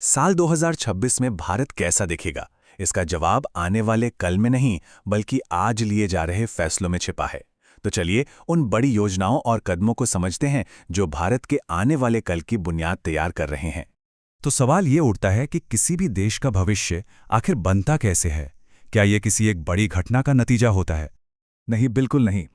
साल 2026 में भारत कैसा दिखेगा? इसका जवाब आने वाले कल में नहीं, बल्कि आज लिए जा रहे फैसलों में छिपा है। तो चलिए उन बड़ी योजनाओं और कदमों को समझते हैं जो भारत के आने वाले कल की बुनियाद तैयार कर रहे हैं। तो सवाल ये उठता है कि किसी भी देश का भविष्य आखिर बनता कैसे है? क्या ये किसी एक बड़ी घटना का नतीजा होता है? नहीं, बिल्कुल नहीं।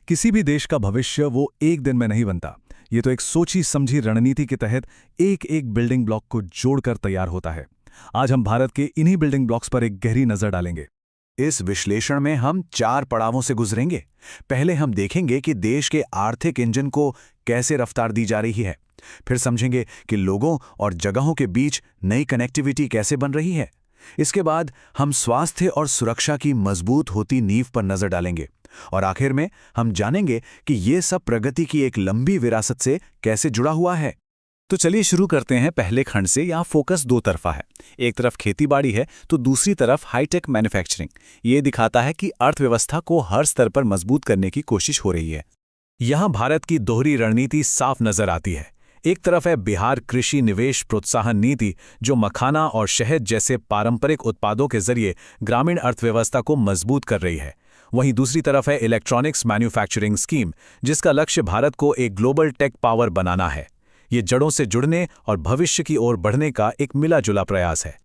किसी भी देश का भविष्य वो एक दिन में नहीं बनता। ये तो एक सोची समझी रणनीति के तहत एक एक बिल्डिंग ब्लॉक को जोड़कर तैयार होता है। आज हम भारत के इन्हीं बिल्डिंग ब्लॉक्स पर एक गहरी नजर डालेंगे। इस विश्लेषण में हम 4 पड़ावों से गुजरेंगे। पहले हम देखेंगे कि देश के आर्थिक इंजन को कैसे रफ्तार दी जा रही है। फिर समझेंगे कि लोगों और जगहों के बीच नई कनेक्टिविटी कैसे बन रही है। इसके बाद हम स्वास्थ्य और सुरक्षा की मजबूत होती नींव पर नजर डालेंगे। और आखिर में हम जानेंगे कि ये सब प्रगति की एक लंबी विरासत से कैसे जुड़ा हुआ है। तो चलिए शुरू करते हैं पहले खंड से। यहाँ फोकस दो तरफा है। एक तरफ खेतीबाड़ी है तो दूसरी तरफ हाईटेक मैन्युफैक्चरिंग। ये दिखाता है कि अर्थव्यवस्था को हर स्तर पर मजबूत करने की कोशिश हो रही है। यहाँ भारत की दोहरी रणनीति साफ नजर आती है। एक तरफ है बिहार कृषि निवेश प्रोत्साहन नीति, जो मखाना और शहद जैसे पारंपरिक उत्पादों के जरिए ग्रामीण अर्थव्यवस्था को मजबूत कर रही है। वहीं दूसरी तरफ है इलेक्ट्रॉनिक्स मैन्युफैक्चरिंग स्कीम, जिसका लक्ष्य भारत को एक ग्लोबल टेक पावर बनाना है। ये जड़ों से जुड़ने और भविष्य की ओर बढ़ने का एक मिला जुला प्रयास है।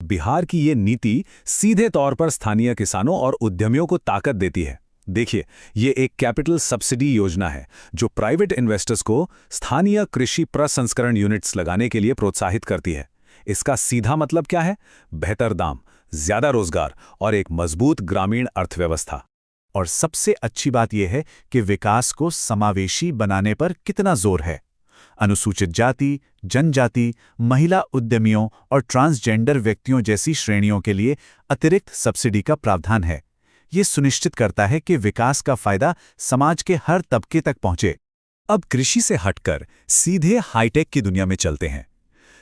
बिहार की ये नीति सीधे तौर पर स्थानीय किसानों और उद्यमियों को ताकत देती है। देखिए, ये एक कैपिटल सब्सिडी योजना है जो प्राइवेट इन्वेस्टर्स को स्थानीय कृषि प्रसंस्करण यूनिट्स लगाने के लिए प्रोत्साहित करती है। इसका सीधा मतलब क्या है? बेहतर दाम, ज्यादा रोजगार और एक मजबूत ग्रामीण अर्थव्यवस्था। और सबसे अच्छी बात यह है कि विकास को समावेशी बनाने पर कितना जोर है। अनुसूचित जाति, जनजाति, महिला उद्यमियों और ट्रांसजेंडर व्यक्तियों जैसी श्रेणियों के लिए अतिरिक्त सब्सिडी का प्रावधान है। ये सुनिश्चित करता है कि विकास का फायदा समाज के हर तबके तक पहुंचे। अब कृषि से हटकर सीधे हाईटेक की दुनिया में चलते हैं।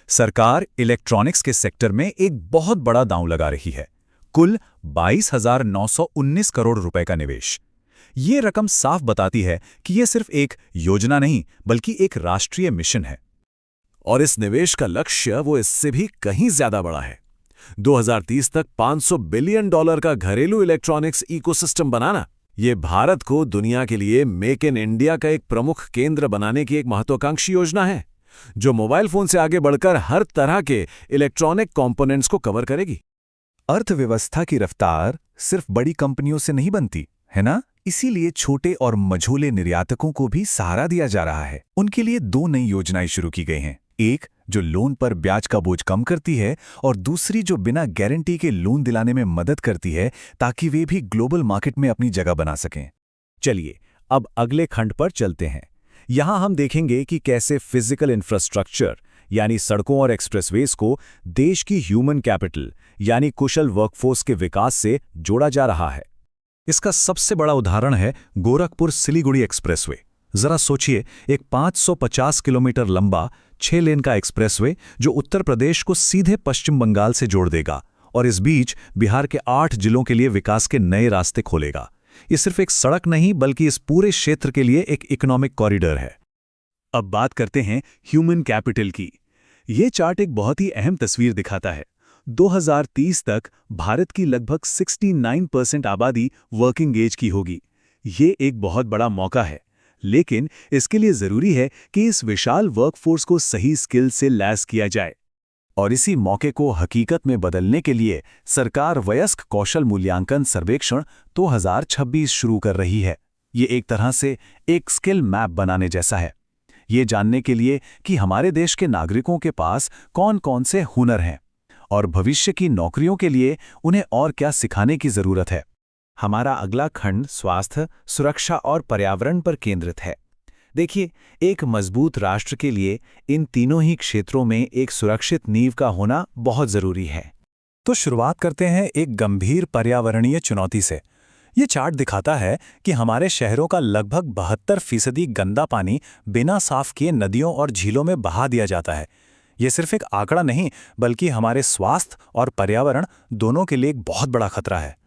सरकार इलेक्ट्रॉनिक्स के सेक्टर में एक बहुत बड़ा दांव लगा रही है। कुल 22,919 करोड़ रुपए का निवेश। ये रकम साफ बताती है कि यह सिर्फ एक योजना नहीं, बल्कि एक राष्ट्रीय मिशन है। और इस निवेश का लक्ष्य वो इससे भी कहीं ज्यादा बड़ा है। 2030 तक $500 बिलियन का घरेलू इलेक्ट्रॉनिक्स इकोसिस्टम बनाना। ये भारत को दुनिया के लिए मेक इन इंडिया का एक प्रमुख केंद्र बनाने की एक महत्वाकांक्षी योजना है, जो मोबाइल फोन से आगे बढ़कर हर तरह के इलेक्ट्रॉनिक कंपोनेंट्स को कवर करेगी। अर्थव्यवस्था की रफ्तार सिर्फ बड़ी कंपनियों से नहीं बनती, है ना? इसीलिए छोटे और मझोले निर्यातकों को भी सहारा दिया जा रहा है। उनके लिए 2 नई योजनाएं शुरू की गई हैं। एक जो लोन पर ब्याज का बोझ कम करती है, और दूसरी जो बिना गारंटी के लोन दिलाने में मदद करती है, ताकि वे भी ग्लोबल मार्केट में अपनी जगह बना सकें। चलिए अब अगले खंड पर चलते हैं। यहां हम देखेंगे कि कैसे फिजिकल इंफ्रास्ट्रक्चर यानी सड़कों और एक्सप्रेसवेज को देश की ह्यूमन कैपिटल यानी कुशल वर्कफोर्स के विकास से जोड़ा जा रहा है। इसका सबसे बड़ा उदाहरण है गोरखपुर सिलीगुड़ी एक्सप्रेसवे। जरा सोचिए, एक 550 किलोमीटर लंबा 6 लेन का एक्सप्रेसवे जो उत्तर प्रदेश को सीधे पश्चिम बंगाल से जोड़ देगा और इस बीच बिहार के 8 जिलों के लिए विकास के नए रास्ते खोलेगा। ये सिर्फ एक सड़क नहीं, बल्कि इस पूरे क्षेत्र के लिए एक इकोनॉमिक कॉरिडोर है। अब बात करते हैं ह्यूमन कैपिटल की। ये चार्ट एक बहुत ही अहम तस्वीर दिखाता है। 2030 तक भारत की लगभग 69% आबादी वर्किंग एज की होगी। ये एक बहुत बड़ा मौका है, लेकिन इसके लिए जरूरी है कि इस विशाल वर्कफोर्स को सही स्किल से लैस किया जाए। और इसी मौके को हकीकत में बदलने के लिए सरकार वयस्क कौशल मूल्यांकन सर्वेक्षण 2026 शुरू कर रही है। ये एक तरह से एक स्किल मैप बनाने जैसा है, ये जानने के लिए कि हमारे देश के नागरिकों के पास कौन-कौन से हुनर हैं और भविष्य की नौकरियों के लिए उन्हें और क्या सिखाने की जरूरत है। हमारा अगला खंड स्वास्थ्य, सुरक्षा और पर्यावरण पर केंद्रित है। देखिए, एक मजबूत राष्ट्र के लिए इन तीनों ही क्षेत्रों में एक सुरक्षित नींव का होना बहुत जरूरी है। तो शुरुआत करते हैं एक गंभीर पर्यावरणीय चुनौती से। ये चार्ट दिखाता है कि हमारे शहरों का लगभग 72% गंदा पानी बिना साफ किए नदियों और झीलों में बहा दिया जाता है। ये सिर्फ एक आंकड़ा नहीं, बल्कि हमारे स्वास्थ्य और पर्यावरण दोनों के लिए एक बहुत बड़ा खतरा है।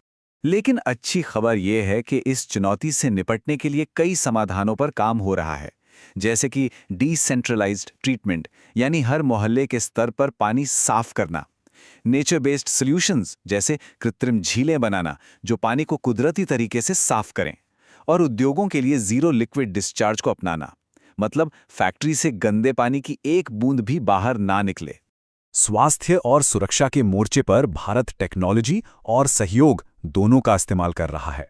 लेकिन अच्छी खबर यह है कि इस चुनौती से निपटने के लिए कई समाधानों पर काम हो रहा है। जैसे कि डिसेंट्रलाइज्ड ट्रीटमेंट, यानी हर मोहल्ले के स्तर पर पानी साफ करना, नेचर बेस्ड सॉल्यूशंस जैसे कृत्रिम झीलें बनाना जो पानी को कुदरती तरीके से साफ करें, और उद्योगों के लिए जीरो लिक्विड डिस्चार्ज को अपनाना, मतलब फैक्ट्री से गंदे पानी की एक बूंद भी बाहर ना निकले। स्वास्थ्य और सुरक्षा के मोर्चे पर भारत टेक्नोलॉजी और सहयोग दोनों का इस्तेमाल कर रहा है।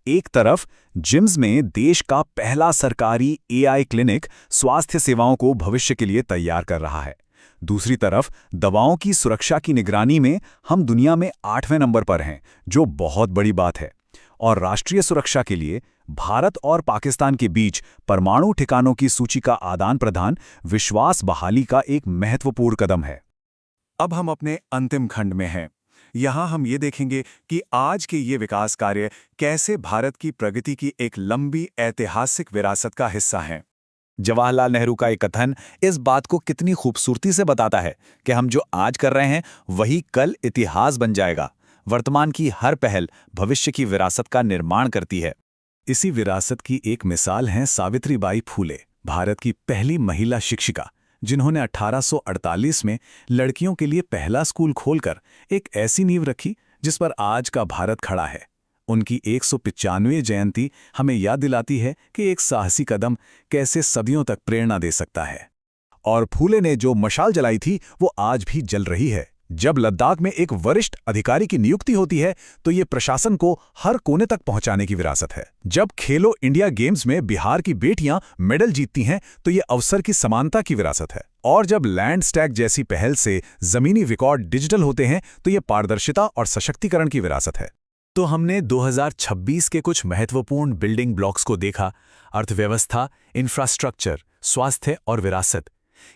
एक तरफ जिम्स में देश का पहला सरकारी एआई क्लिनिक स्वास्थ्य सेवाओं को भविष्य के लिए तैयार कर रहा है। दूसरी तरफ दवाओं की सुरक्षा की निगरानी में हम दुनिया में 8वें नंबर पर हैं, जो बहुत बड़ी बात है। और राष्ट्रीय सुरक्षा के लिए भारत और पाकिस्तान के बीच परमाणु ठिकानों की सूची का आदान प्रदान विश्वास बहाली का एक महत्वपूर्ण कदम है। अब हम अपने अंतिम खंड में हैं। यहाँ हम ये देखेंगे कि आज के ये विकास कार्य कैसे भारत की प्रगति की एक लंबी ऐतिहासिक विरासत का हिस्सा हैं। जवाहरलाल नेहरू का एक कथन इस बात को कितनी खूबसूरती से बताता है कि हम जो आज कर रहे हैं वही कल इतिहास बन जाएगा। वर्तमान की हर पहल भविष्य की विरासत का निर्माण करती है। इसी विरासत की एक मिसाल हैं सावित्रीबाई फूले, भारत की पहली महिला शिक्षिका, जिन्होंने 1848 में लड़कियों के लिए पहला स्कूल खोलकर एक ऐसी नींव रखी जिस पर आज का भारत खड़ा है। उनकी 195वीं जयंती हमें याद दिलाती है कि एक साहसी कदम कैसे सदियों तक प्रेरणा दे सकता है। और फूले ने जो मशाल जलाई थी वो आज भी जल रही है। जब लद्दाख में एक वरिष्ठ अधिकारी की नियुक्ति होती है तो ये प्रशासन को हर कोने तक पहुंचाने की विरासत है। जब खेलो इंडिया गेम्स में बिहार की बेटियां मेडल जीतती हैं तो ये अवसर की समानता की विरासत है। और जब लैंड स्टैक जैसी पहल से जमीनी रिकॉर्ड डिजिटल होते हैं तो ये पारदर्शिता और सशक्तिकरण की विरासत है। तो हमने 2026 के कुछ महत्वपूर्ण बिल्डिंग ब्लॉक्स को देखा। अर्थव्यवस्था, इंफ्रास्ट्रक्चर, स्वास्थ्य और विरासत,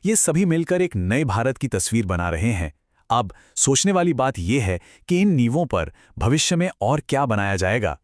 ये सभी मिलकर एक नए भारत की तस्वीर बना रहे हैं। अब सोचने वाली बात यह है कि इन नींवों पर भविष्य में और क्या बनाया जाएगा।